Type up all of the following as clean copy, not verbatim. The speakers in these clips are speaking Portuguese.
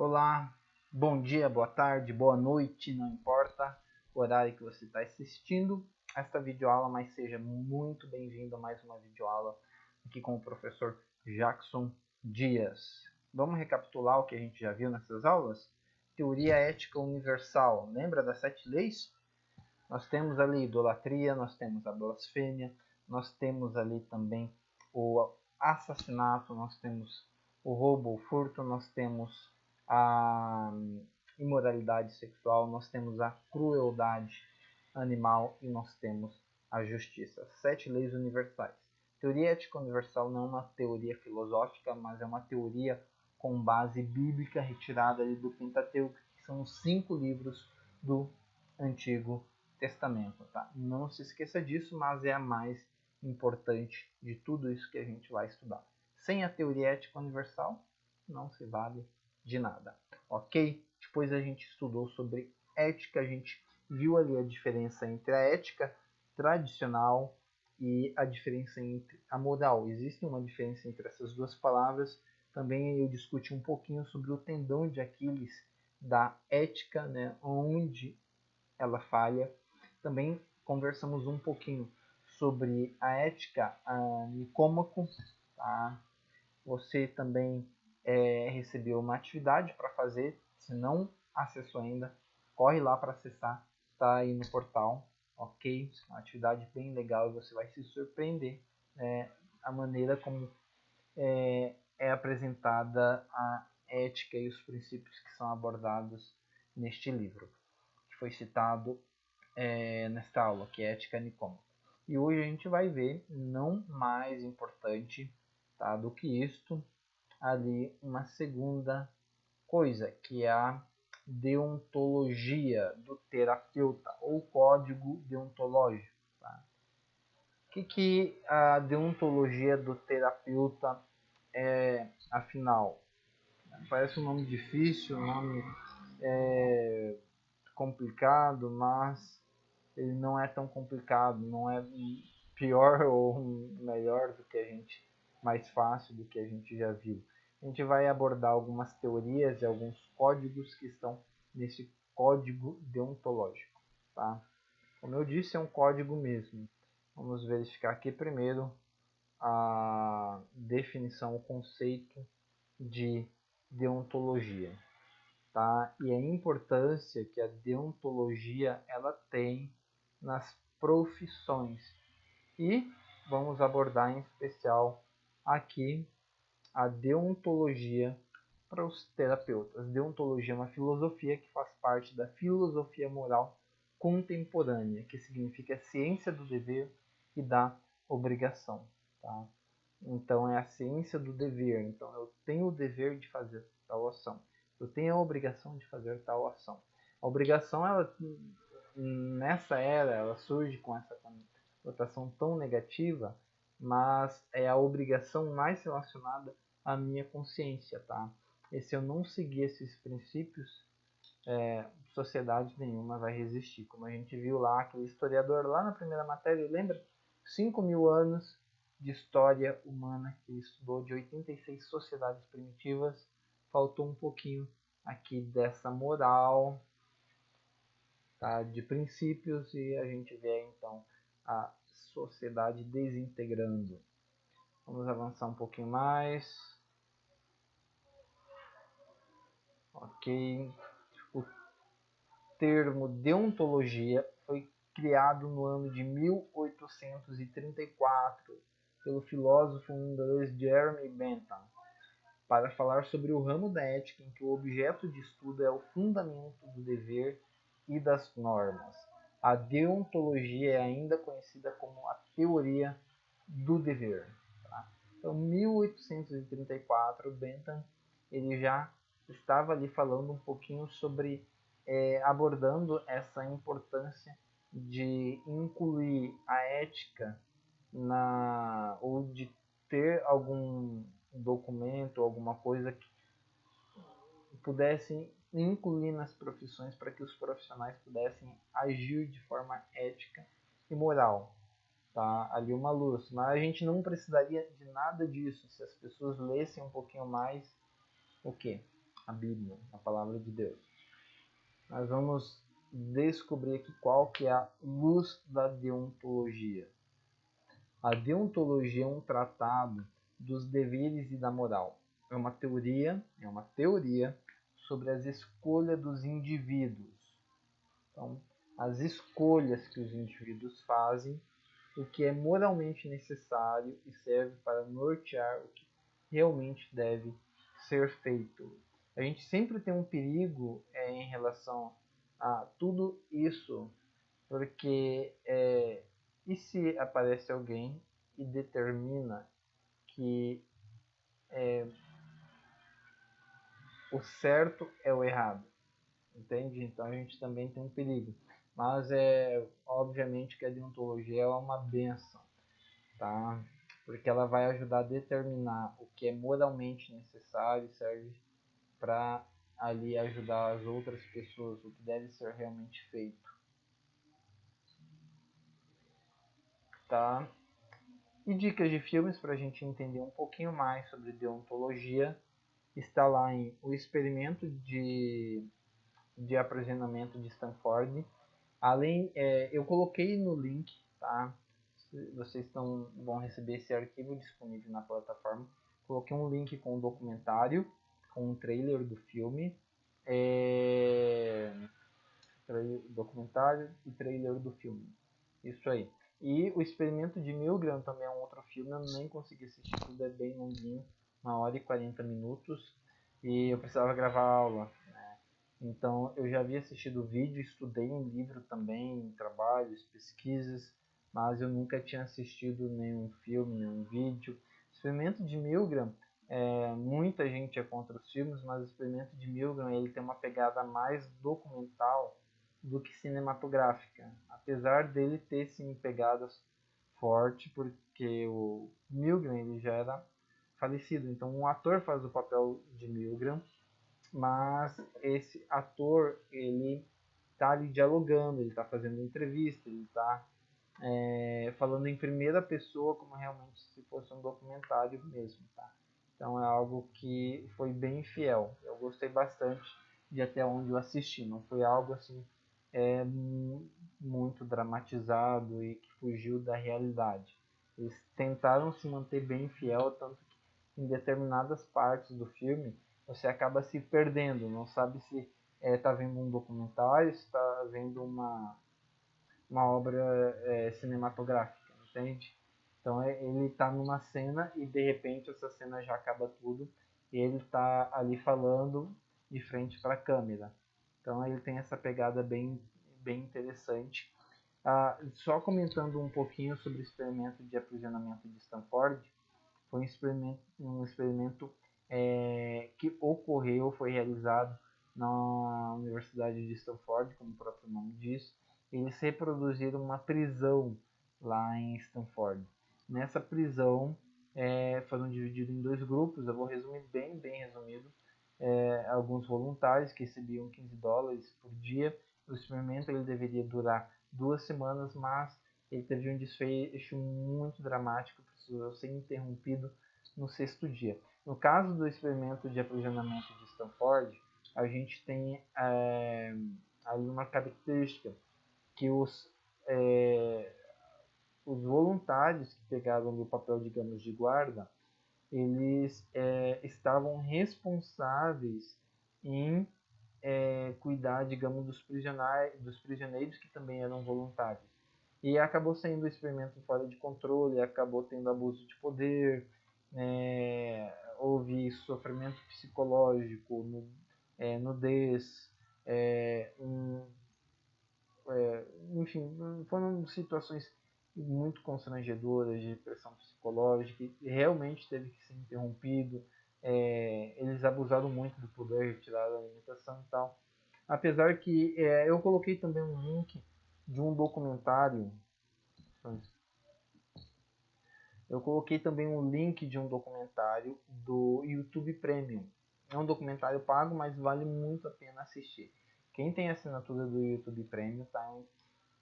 Olá, bom dia, boa tarde, boa noite, não importa o horário que você está assistindo esta videoaula, mas seja muito bem-vindo a mais uma videoaula aqui com o professor Jackson Dias. Vamos recapitular o que a gente já viu nessas aulas? Teoria ética universal, lembra das 7 leis? Nós temos ali idolatria, nós temos a blasfêmia, nós temos ali também o assassinato, nós temos o roubo, o furto, nós temos a imoralidade sexual, nós temos a crueldade animal e nós temos a justiça. 7 leis universais. Teoria ética universal não é uma teoria filosófica, mas é uma teoria com base bíblica retirada ali do Pentateuco, que são os 5 livros do Antigo Testamento. Tá? Não se esqueça disso, mas é a mais importante de tudo isso que a gente vai estudar. Sem a teoria ética universal, não se vale de nada, ok? Depois a gente estudou sobre ética, a gente viu ali a diferença entre a ética tradicional e a diferença entre a moral. Existe uma diferença entre essas duas palavras. Também eu discuti um pouquinho sobre o tendão de Aquiles da ética, né, onde ela falha. Também conversamos um pouquinho sobre a ética Nicômaco, tá? Você também recebeu uma atividade para fazer. Se não acessou ainda, corre lá para acessar. Está aí no portal, ok? Uma atividade bem legal e você vai se surpreender a maneira como é apresentada a ética e os princípios que são abordados neste livro, que foi citado nesta aula, que é Ética Nicômaco. E hoje a gente vai ver, não mais importante tá, do que isto, ali uma segunda coisa, que é a deontologia do terapeuta, ou código deontológico. Tá? O que a deontologia do terapeuta é, afinal? Parece um nome difícil, um nome complicado, mas ele não é tão complicado, não é pior ou melhor do que a gente, mais fácil do que a gente já viu. A gente vai abordar algumas teorias e alguns códigos que estão nesse código deontológico, tá? Como eu disse, é um código mesmo. Vamos verificar aqui primeiro a definição, o conceito de deontologia, tá? E a importância que a deontologia ela tem nas profissões. E vamos abordar em especial aqui a deontologia para os terapeutas. Deontologia é uma filosofia que faz parte da filosofia moral contemporânea, que significa ciência do dever e da obrigação. Tá? Então é a ciência do dever. Então eu tenho o dever de fazer tal ação. Eu tenho a obrigação de fazer tal ação. A obrigação, ela, nessa era, ela surge com essa conotação tão negativa, mas é a obrigação mais relacionada à minha consciência, tá? E se eu não seguir esses princípios, sociedade nenhuma vai resistir. Como a gente viu lá, aquele historiador lá na primeira matéria, lembra? 5.000 anos de história humana que ele estudou, de 86 sociedades primitivas, faltou um pouquinho aqui dessa moral, tá, de princípios, e a gente vê então a sociedade desintegrando. Vamos avançar um pouquinho mais. Ok. O termo deontologia foi criado no ano de 1834 pelo filósofo inglês Jeremy Bentham, para falar sobre o ramo da ética em que o objeto de estudo é o fundamento do dever e das normas. A deontologia é ainda conhecida como a teoria do dever. Tá? Então, 1834, Bentham ele já estava ali falando um pouquinho sobre, abordando essa importância de incluir a ética ou de ter algum documento, alguma coisa que pudessem incluir nas profissões para que os profissionais pudessem agir de forma ética e moral. Tá? Ali uma luz, mas a gente não precisaria de nada disso se as pessoas lessem um pouquinho mais o que? a Bíblia, a palavra de Deus. Nós vamos descobrir aqui qual que é a luz da deontologia. A deontologia é um tratado dos deveres e da moral. É uma teoria sobre as escolhas dos indivíduos. Então, as escolhas que os indivíduos fazem, o que é moralmente necessário e serve para nortear o que realmente deve ser feito. A gente sempre tem um perigo em relação a tudo isso, porque e se aparece alguém e determina que o certo é o errado, entende? Então a gente também tem um perigo. Mas obviamente que a deontologia é uma benção, tá? Porque ela vai ajudar a determinar o que é moralmente necessário e serve para ali ajudar as outras pessoas, o que deve ser realmente feito, tá? E dicas de filmes para a gente entender um pouquinho mais sobre deontologia está lá em O Experimento de Aprisionamento de Stanford. Além, eu coloquei no link, tá? Vocês vão receber esse arquivo disponível na plataforma. Coloquei um link com o documentário, com um trailer do filme, documentário e trailer do filme. Isso aí. E o Experimento de Milgram também é um outro filme, eu nem consegui assistir, tudo é bem longuinho, 1 hora e 40 minutos, e eu precisava gravar a aula, né? Então eu já havia assistido o vídeo, estudei em livro também, em trabalhos, pesquisas, mas eu nunca tinha assistido nenhum filme, nenhum vídeo. Experimento de Milgram, muita gente é contra os filmes, mas o Experimento de Milgram ele tem uma pegada mais documental do que cinematográfica, apesar dele ter sim pegadas forte, porque o Milgram ele já era falecido, então um ator faz o papel de Milgram, mas esse ator ele está ali dialogando, ele está fazendo entrevista, ele está falando em primeira pessoa como realmente se fosse um documentário mesmo, tá? Então é algo que foi bem fiel. Eu gostei bastante de até onde eu assisti. Não foi algo assim muito dramatizado e que fugiu da realidade. Eles tentaram se manter bem fiel, tanto que em determinadas partes do filme você acaba se perdendo, não sabe se está vendo um documentário, se está vendo uma obra cinematográfica, entende? Então ele está numa cena e de repente essa cena já acaba tudo e ele está ali falando de frente para a câmera. Então ele tem essa pegada bem interessante. Só comentando um pouquinho sobre o experimento de aprisionamento de Stanford, foi um experimento que ocorreu, foi realizado na Universidade de Stanford, como o próprio nome diz. Eles reproduziram uma prisão lá em Stanford. Nessa prisão foram divididos em 2 grupos, eu vou resumir bem resumido. Alguns voluntários que recebiam $15 por dia. O experimento ele deveria durar 2 semanas, mas ele teve um desfecho muito dramático, precisou ser interrompido no 6º dia. No caso do experimento de aprisionamento de Stanford, a gente tem ali uma característica que os voluntários que pegaram o papel, digamos, de guarda, eles estavam responsáveis em cuidar, digamos, dos prisioneiros que também eram voluntários. E acabou sendo um experimento fora de controle, acabou tendo abuso de poder, houve sofrimento psicológico, nudez, enfim, foram situações muito constrangedoras de pressão psicológica e realmente teve que ser interrompido. Eles abusaram muito do poder, retiraram a alimentação e tal. Apesar que eu coloquei também um link de um documentário. Eu coloquei também um link de um documentário do YouTube Premium. É um documentário pago, mas vale muito a pena assistir. Quem tem assinatura do YouTube Premium, tá?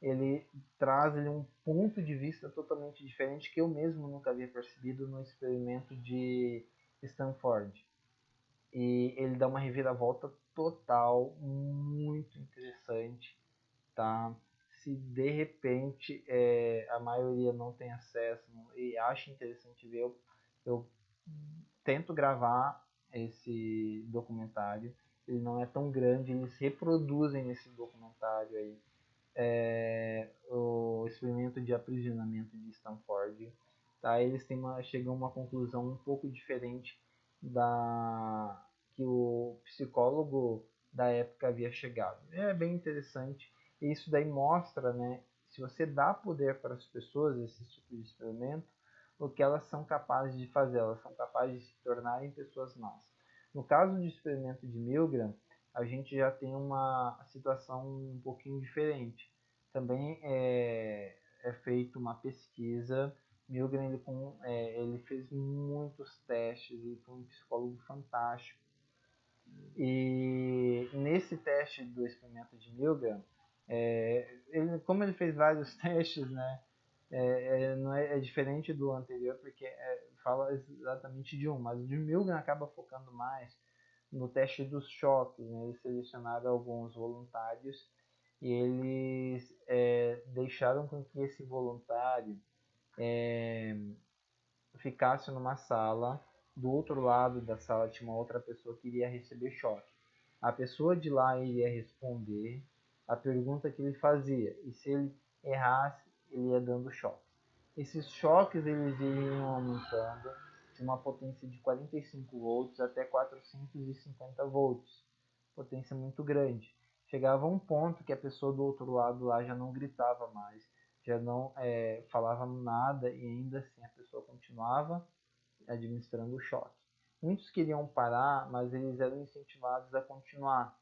Ele traz um ponto de vista totalmente diferente que eu mesmo nunca havia percebido no experimento de Stanford. e ele dá uma reviravolta total, muito interessante, tá? Se de repente a maioria não tem acesso e acha interessante ver, eu tento gravar esse documentário. Ele não é tão grande, eles reproduzem nesse documentário aí o experimento de aprisionamento de Stanford. Tá? Eles chegam a uma conclusão um pouco diferente da que o psicólogo da época havia chegado. É bem interessante. E isso daí mostra, né, se você dá poder para as pessoas, esse tipo de experimento, o que elas são capazes de fazer. Elas são capazes de se tornarem pessoas más. No caso do experimento de Milgram, a gente já tem uma situação um pouquinho diferente. Também é feita uma pesquisa. Milgram ele fez muitos testes e foi um psicólogo fantástico. E nesse teste do experimento de Milgram, como ele fez vários testes, né, não é diferente do anterior, porque fala exatamente de um, mas o de Milgram acaba focando mais no teste dos choques. Né? Eles selecionaram alguns voluntários e eles deixaram com que esse voluntário ficasse numa sala. Do outro lado da sala tinha uma outra pessoa que iria receber choque. A pessoa de lá iria responder a pergunta que ele fazia, e se ele errasse, ele ia dando choque. Esses choques eles iriam aumentando de uma potência de 45 volts até 450 volts, potência muito grande. Chegava um ponto que a pessoa do outro lado lá já não gritava mais, já não falava nada, e ainda assim a pessoa continuava administrando o choque. Muitos queriam parar, mas eles eram incentivados a continuar,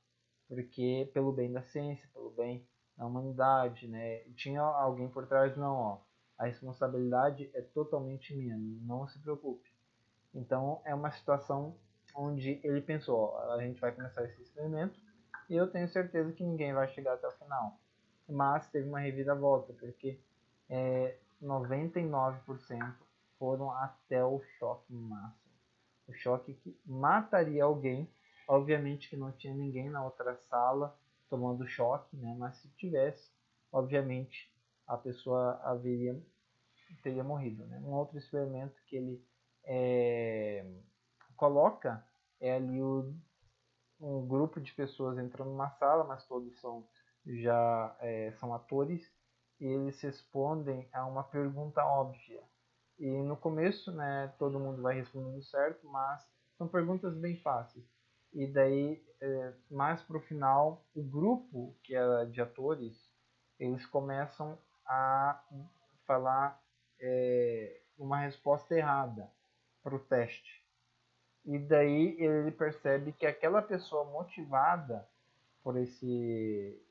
porque pelo bem da ciência, pelo bem da humanidade, né? Tinha alguém por trás, não, ó, a responsabilidade é totalmente minha, não se preocupe. Então é uma situação onde ele pensou, ó, a gente vai começar esse experimento e eu tenho certeza que ninguém vai chegar até o final. Mas teve uma reviravolta, porque 99% foram até o choque máximo. O choque que mataria alguém. Obviamente que não tinha ninguém na outra sala tomando choque, né? Mas se tivesse, obviamente a pessoa teria morrido. Né? Um outro experimento que ele coloca ali um grupo de pessoas entrando numa sala, mas todos são atores, e eles respondem a uma pergunta óbvia. E no começo, né, todo mundo vai respondendo certo, mas são perguntas bem fáceis. E daí, mais para o final, o grupo que era de atores, eles começam a falar uma resposta errada para o teste. E daí ele percebe que aquela pessoa motivada por esse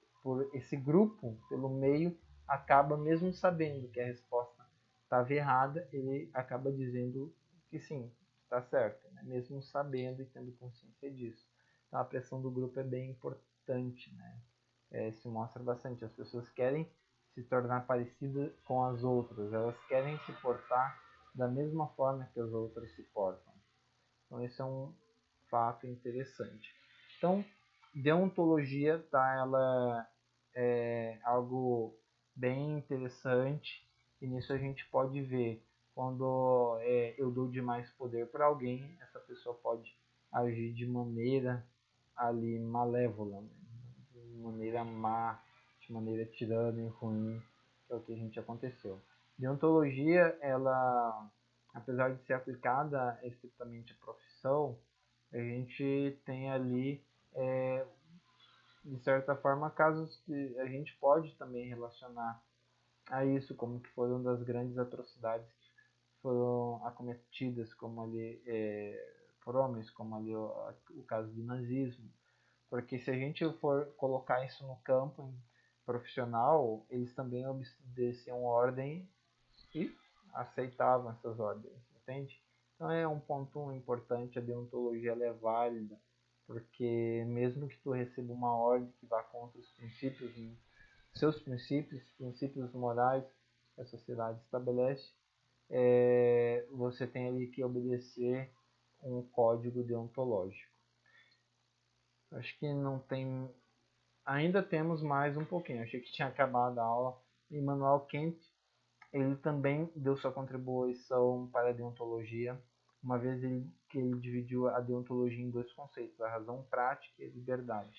grupo, pelo meio, acaba mesmo sabendo que a resposta estava errada, ele acaba dizendo que sim, está certo, né? Mesmo sabendo e tendo consciência disso. Então a pressão do grupo é bem importante, né? Se mostra bastante. As pessoas querem se tornar parecidas com as outras, elas querem se portar da mesma forma que as outras se portam. Então esse é um fato interessante. Então, deontologia, tá? Ela é algo bem interessante, e nisso a gente pode ver quando eu dou demais poder para alguém, essa pessoa pode agir de maneira ali malévola, né? De maneira má, de maneira tirana e ruim, que é o que a gente aconteceu. Deontologia, ela, apesar de ser aplicada estritamente à profissão, a gente tem ali, de certa forma, casos que a gente pode também relacionar a isso, como que foram das grandes atrocidades que foram acometidas, como ali por homens, como ali o caso do nazismo. Porque se a gente for colocar isso no campo profissional, eles também obedeciam ordem e aceitavam essas ordens, entende? Então é um ponto importante, a deontologia ela é válida, porque mesmo que tu receba uma ordem que vá contra os princípios, seus princípios morais que a sociedade estabelece, você tem ali que obedecer um código deontológico. Acho que não tem... Ainda temos mais um pouquinho. Achei que tinha acabado a aula. Immanuel Kant, ele também deu sua contribuição para a deontologia, uma vez que ele dividiu a deontologia em dois conceitos, a razão prática e a liberdade.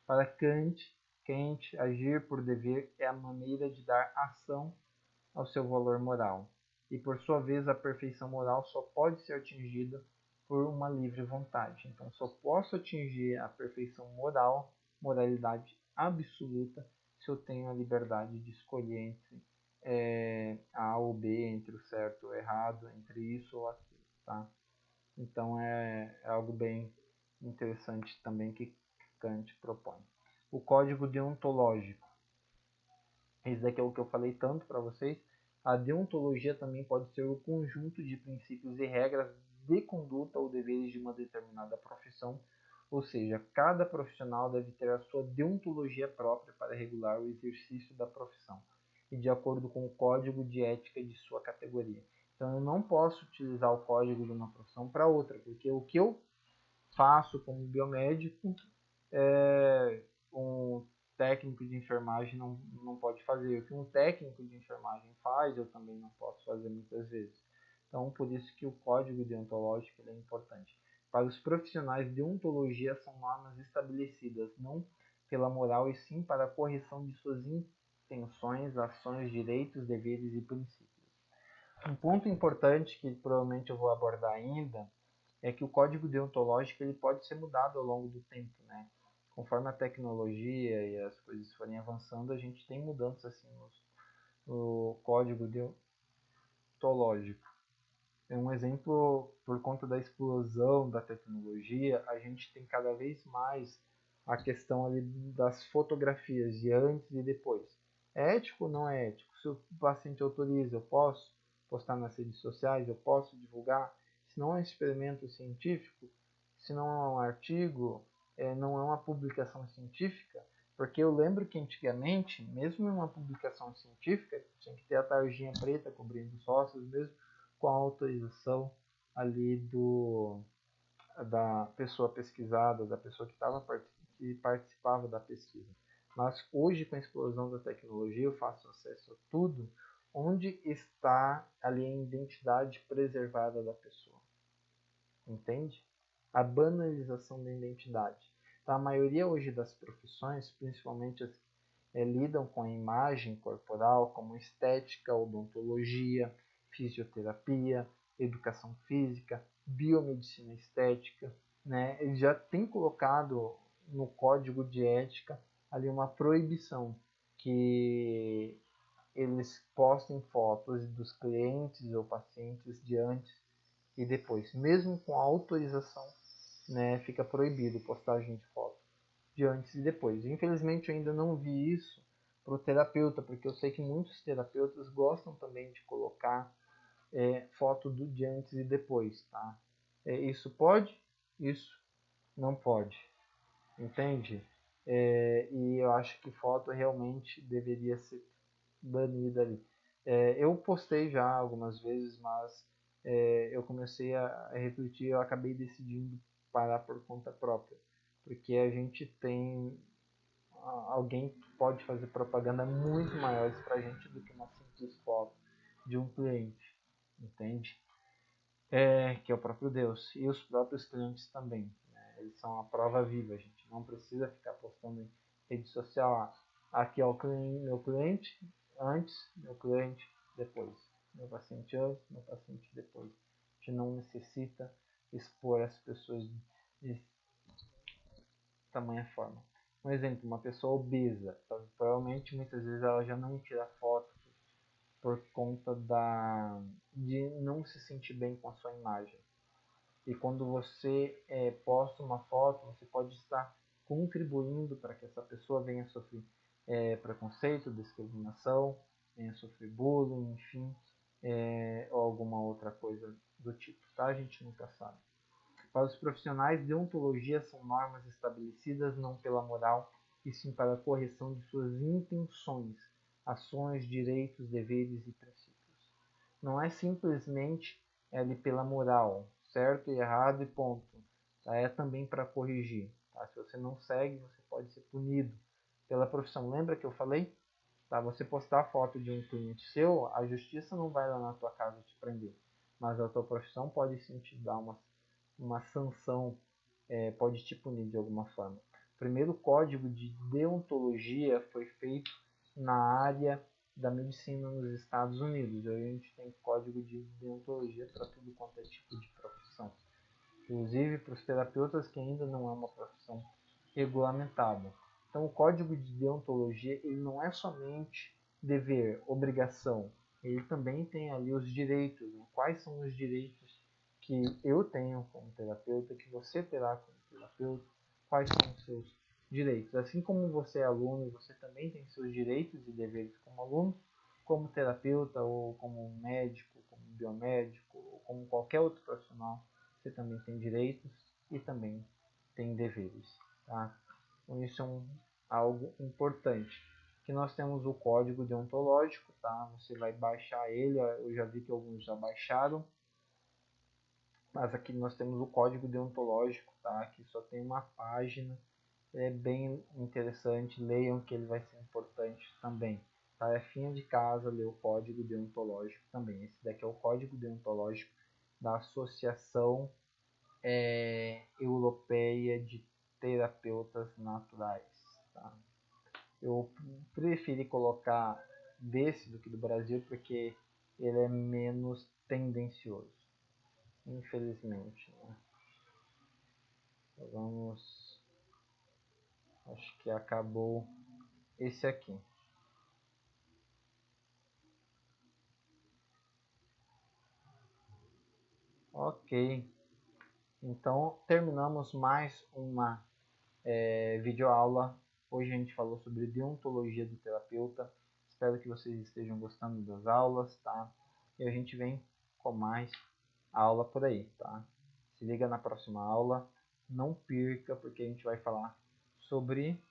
Para Kant, agir por dever é a maneira de dar ação ao seu valor moral. E por sua vez, a perfeição moral só pode ser atingida por uma livre vontade. Então, só posso atingir a perfeição moral, moralidade absoluta, se eu tenho a liberdade de escolher entre A ou B, entre o certo ou o errado, entre isso ou aquilo, tá? Então é algo bem interessante também que Kant propõe. O código deontológico. Esse daqui é o que eu falei tanto para vocês. A deontologia também pode ser o conjunto de princípios e regras de conduta ou deveres de uma determinada profissão, ou seja, cada profissional deve ter a sua deontologia própria para regular o exercício da profissão e de acordo com o código de ética de sua categoria. Então eu não posso utilizar o código de uma profissão para outra, porque o que eu faço como biomédico, um técnico de enfermagem não pode fazer. O que um técnico de enfermagem faz, eu também não posso fazer muitas vezes. Então, por isso que o código deontológico é importante. Para os profissionais, deontologia são normas estabelecidas, não pela moral, e sim para a correção de suas intenções, ações, direitos, deveres e princípios. Um ponto importante que provavelmente eu vou abordar ainda é que o código deontológico ele pode ser mudado ao longo do tempo, né? Conforme a tecnologia e as coisas forem avançando, a gente tem mudanças assim no código deontológico. Um exemplo, por conta da explosão da tecnologia, a gente tem cada vez mais a questão ali das fotografias de antes e depois. É ético ou não é ético? Se o paciente autoriza, eu posso postar nas redes sociais, eu posso divulgar? Se não é um experimento científico, se não é um artigo, não é uma publicação científica, porque eu lembro que antigamente, mesmo em uma publicação científica, tinha que ter a tarjinha preta cobrindo os ossos, mesmo com a autorização ali da pessoa pesquisada, da pessoa que participava da pesquisa. Mas hoje, com a explosão da tecnologia, eu faço acesso a tudo, onde está ali a identidade preservada da pessoa. Entende? A banalização da identidade. Então, a maioria hoje das profissões, principalmente as que lidam com a imagem corporal, como estética, odontologia, fisioterapia, educação física, biomedicina estética, né? Ele já tem colocado no código de ética ali uma proibição que eles postem fotos dos clientes ou pacientes de antes e depois, mesmo com a autorização, né, fica proibido postagem de foto de antes e depois. Infelizmente eu ainda não vi isso para o terapeuta, porque eu sei que muitos terapeutas gostam também de colocar foto de antes e depois, tá? Isso pode, isso não pode, entende? E eu acho que foto realmente deveria ser banida ali. Eu postei já algumas vezes, mas eu comecei a refletir, eu acabei decidindo parar por conta própria, porque a gente tem alguém que pode fazer propaganda muito maiores para a gente do que uma simples foto de um cliente, entende? Que é o próprio Deus e os próprios clientes também, né? Eles são a prova viva, a gente não precisa ficar postando em rede social. Aqui é o meu cliente antes, meu cliente depois, meu paciente antes, meu paciente depois. A gente não necessita expor as pessoas de tamanha forma. Um exemplo, uma pessoa obesa, provavelmente muitas vezes ela já não tira foto por conta de não se sentir bem com a sua imagem. E quando você posta uma foto, você pode estar contribuindo para que essa pessoa venha sofrer preconceito, discriminação, venha sofrer bullying, enfim, ou alguma outra coisa do tipo, tá? A gente nunca sabe. Para os profissionais, deontologia são normas estabelecidas não pela moral, e sim para a correção de suas intenções, ações, direitos, deveres e princípios. Não é simplesmente pela moral, certo e errado e ponto. É também para corrigir. Tá? Se você não segue, você pode ser punido pela profissão. Lembra que eu falei? Tá? Você postar foto de um cliente seu, a justiça não vai lá na tua casa te prender, mas a tua profissão pode sim te dar uma sanção, pode te punir de alguma forma. O primeiro código de deontologia foi feito na área da medicina nos Estados Unidos. Hoje a gente tem código de deontologia para tudo quanto é tipo de profissão. Inclusive para os terapeutas, que ainda não é uma profissão regulamentada. Então o código de deontologia ele não é somente dever, obrigação, ele também tem ali os direitos. Né? Quais são os direitos que eu tenho como terapeuta, que você terá como terapeuta, quais são os seus direitos. Assim como você é aluno, você também tem seus direitos e deveres como aluno, como terapeuta, ou como médico, como biomédico, ou como qualquer outro profissional, você também tem direitos e também tem deveres. Tá? Então isso é algo importante. Que nós temos o código deontológico, tá? Você vai baixar ele, eu já vi que alguns já baixaram, mas aqui nós temos o código deontológico, tá? Aqui só tem uma página, é bem interessante, leiam que ele vai ser importante também. Tarefinha de casa, ler o código deontológico também. Esse daqui é o código deontológico da Associação Europeia de Terapeutas Naturais. Tá? Eu preferi colocar desse do que do Brasil porque ele é menos tendencioso, infelizmente. Né? Então, vamos, acho que acabou esse aqui. Ok, então terminamos mais uma videoaula. Hoje a gente falou sobre deontologia do terapeuta. Espero que vocês estejam gostando das aulas, tá? E a gente vem com mais aula por aí, tá? Se liga na próxima aula, não perca, porque a gente vai falar sobre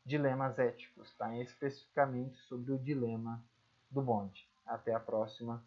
dilemas éticos, tá? Especificamente sobre o dilema do bonde. Até a próxima.